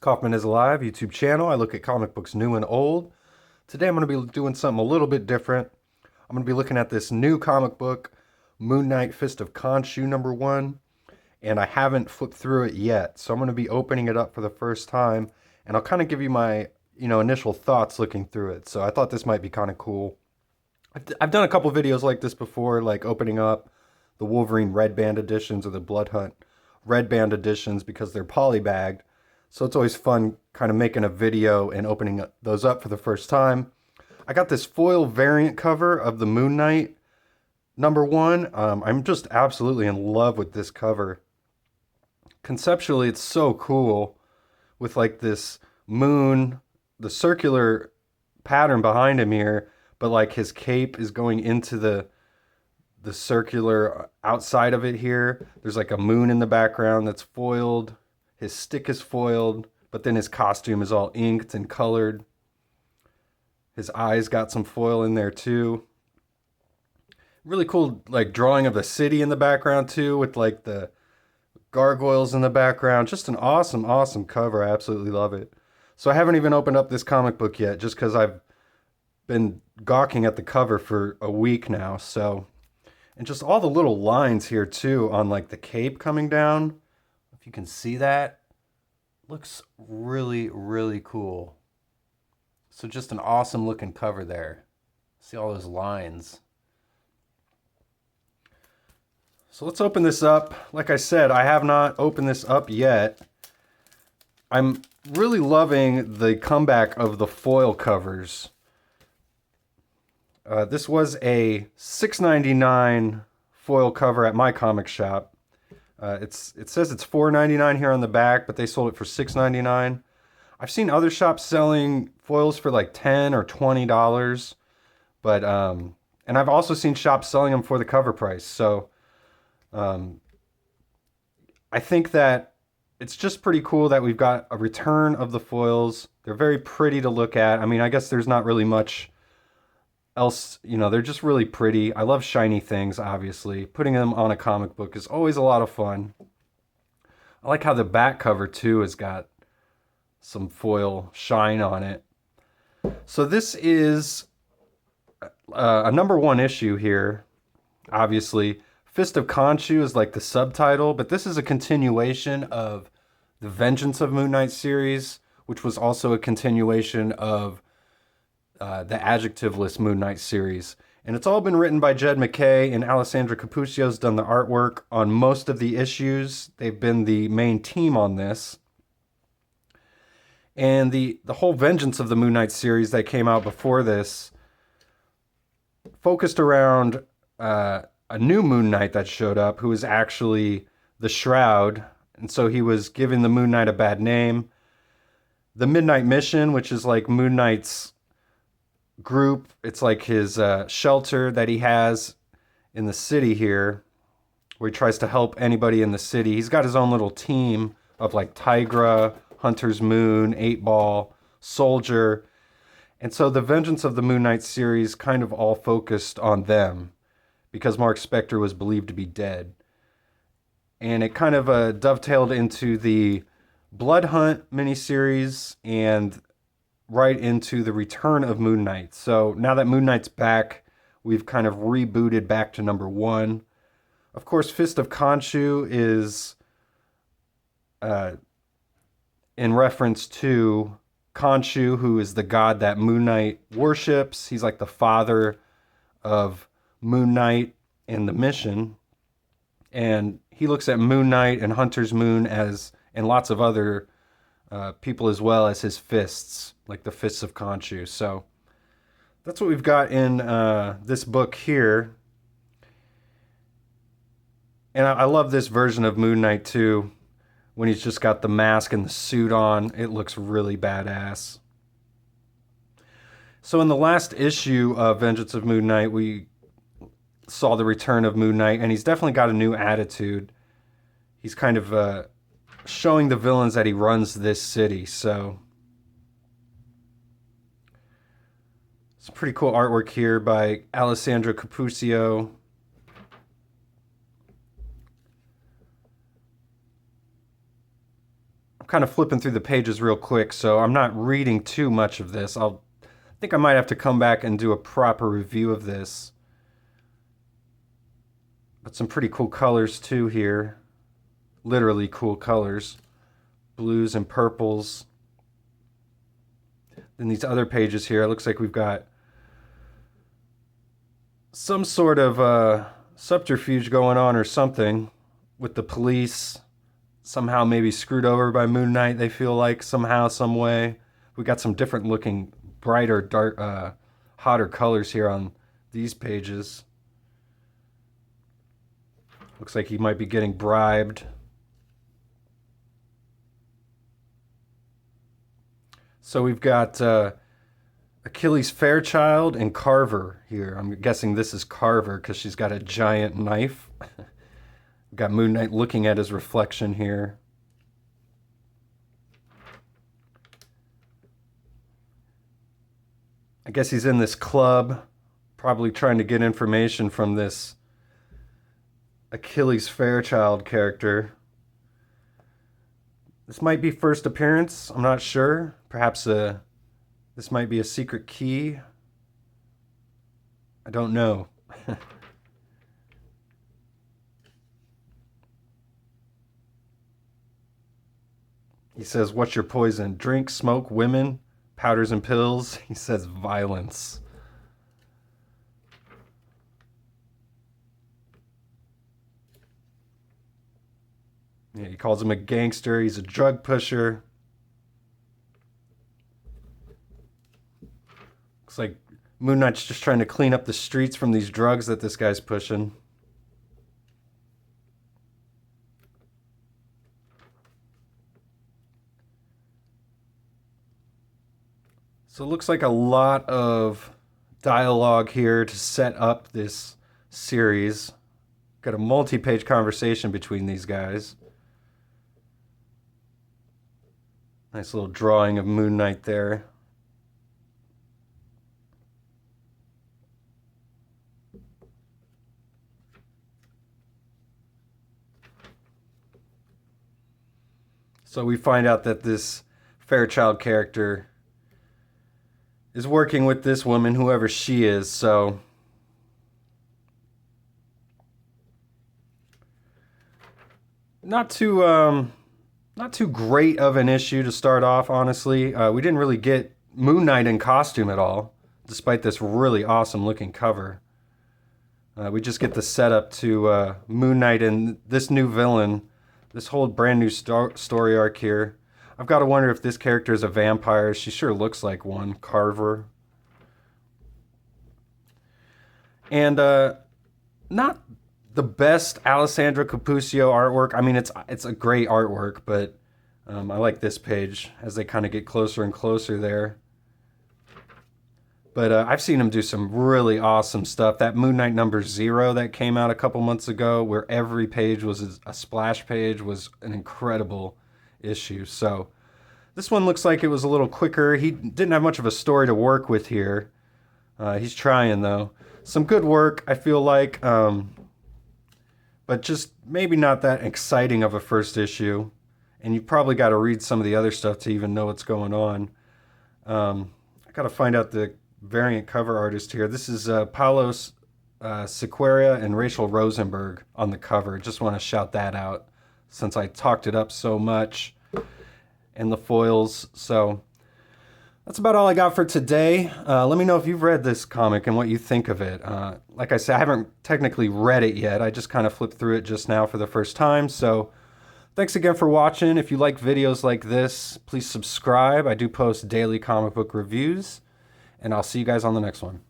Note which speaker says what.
Speaker 1: Kaufman is Alive YouTube channel. I look at comic books new and old. Today I'm going to be doing something a little bit different. I'm going to be looking at this new comic book, Moon Knight Fist of Khonshu #1, and I haven't flipped through it yet. So I'm going to be opening it up for the first time, and I'll kind of give you my, initial thoughts looking through it. So I thought this might be kind of cool. I've done a couple videos like this before, like opening up the Wolverine Red Band editions or the Blood Hunt Red Band editions because they're polybagged. So it's always fun kind of making a video and opening those up for the first time. I got this foil variant cover of the Moon Knight #1. I'm just absolutely in love with this cover. Conceptually, it's so cool with like this moon, the circular pattern behind him here, but like his cape is going into the circular outside of it here. There's like a moon in the background that's foiled. His stick is foiled, but then his costume is all inked and colored. His eyes got some foil in there too. Really cool like drawing of the city in the background too, with like the gargoyles in the background. Just an awesome, awesome cover. I absolutely love it. So I haven't even opened up this comic book yet just because I've been gawking at the cover for a week now. So, and just all the little lines here too on like the cape coming down. If you can see that, looks really, really cool. So just an awesome looking cover there. See all those lines. So let's open this up. Like I said, I have not opened this up yet. I'm really loving the comeback of the foil covers. This was a $6.99 foil cover at my comic shop. It says it's $4.99 here on the back, but they sold it for $6.99. I've seen other shops selling foils for like $10 or $20, but and I've also seen shops selling them for the cover price. So I think that it's just pretty cool that we've got a return of the foils. They're very pretty to look at. I mean, I guess there's not really much else, they're just really pretty. I love shiny things, obviously. Putting them on a comic book is always a lot of fun. I like how the back cover too has got some foil shine on it. So this is a #1 issue here. Obviously, Fist of Khonshu is like the subtitle, but this is a continuation of the Vengeance of Moon Knight series, which was also a continuation of the adjectiveless Moon Knight series. And it's all been written by Jed MacKay, and Alessandra Cappuccio's done the artwork on most of the issues. They've been the main team on this. And the whole Vengeance of the Moon Knight series that came out before this focused around a new Moon Knight that showed up, who was actually the Shroud. And so he was giving the Moon Knight a bad name. The Midnight Mission, which is like Moon Knight's group, it's like his shelter that he has in the city here, where he tries to help anybody in the city. He's got his own little team of like Tigra, Hunter's Moon, 8-Ball, Soldier. And so the Vengeance of the Moon Knight series kind of all focused on them because Mark Spector was believed to be dead. And it kind of dovetailed into the Blood Hunt miniseries and right into the return of Moon Knight. So now that Moon Knight's back, we've kind of rebooted back to #1. Of course, Fist of Khonshu is in reference to Khonshu, who is the god that Moon Knight worships. He's like the father of Moon Knight and the mission. And he looks at Moon Knight and Hunter's Moon as, and lots of other people as well, as his fists, like the Fists of Khonshu. So that's what we've got in this book here. And I love this version of Moon Knight too, when he's just got the mask and the suit on. It looks really badass. So in the last issue of Vengeance of Moon Knight, we saw the return of Moon Knight, and he's definitely got a new attitude. He's kind of showing the villains that he runs this city. So some pretty cool artwork here by Alessandra Cappuccio. kind of flipping through the pages real quick, so I'm not reading too much of this. I think I might have to come back and do a proper review of this. But some pretty cool colors too here. Literally cool colors. Blues and purples. Then these other pages here, it looks like we've got some sort of subterfuge going on or something with the police. Somehow maybe screwed over by Moon Knight, they feel like, somehow, some way. We got some different looking, brighter, dark, hotter colors here on these pages. Looks like he might be getting bribed. So we've got Achilles Fairchild and Carver here. I'm guessing this is Carver because she's got a giant knife. We've got Moon Knight looking at his reflection here. I guess he's in this club, probably trying to get information from this Achilles Fairchild character. This might be first appearance, I'm not sure. Perhaps this might be a secret key. I don't know. He says, "What's your poison? Drink, smoke, women, powders and pills." He says violence. Yeah, he calls him a gangster. He's a drug pusher. Looks like Moon Knight's just trying to clean up the streets from these drugs that this guy's pushing. So it looks like a lot of dialogue here to set up this series. Got a multi-page conversation between these guys. Nice little drawing of Moon Knight there. So we find out that this Fairchild character is working with this woman, whoever she is, so not too great of an issue to start off, honestly. We didn't really get Moon Knight in costume at all, despite this really awesome looking cover. We just get the setup to Moon Knight and this new villain, this whole brand new story arc here. I've got to wonder if this character is a vampire. She sure looks like one, Carver. And not the best Alessandro Cappuccio artwork. I mean, it's a great artwork, but I like this page as they kind of get closer and closer there. But I've seen him do some really awesome stuff. That Moon Knight #0 that came out a couple months ago, where every page was a splash page, was an incredible issue. So this one looks like it was a little quicker. He didn't have much of a story to work with here. He's trying, though. Some good work, I feel like, but just maybe not that exciting of a first issue. And you probably got to read some of the other stuff to even know what's going on. I got to find out the variant cover artist here. This is Paulo Sequeira and Rachel Rosenberg on the cover. Just want to shout that out since I talked it up so much. And the foils. So that's about all I got for today. Let me know if you've read this comic and what you think of it. Like I said, I haven't technically read it yet. I just kind of flipped through it just now for the first time. So thanks again for watching. If you like videos like this, please subscribe. I do post daily comic book reviews. And I'll see you guys on the next one.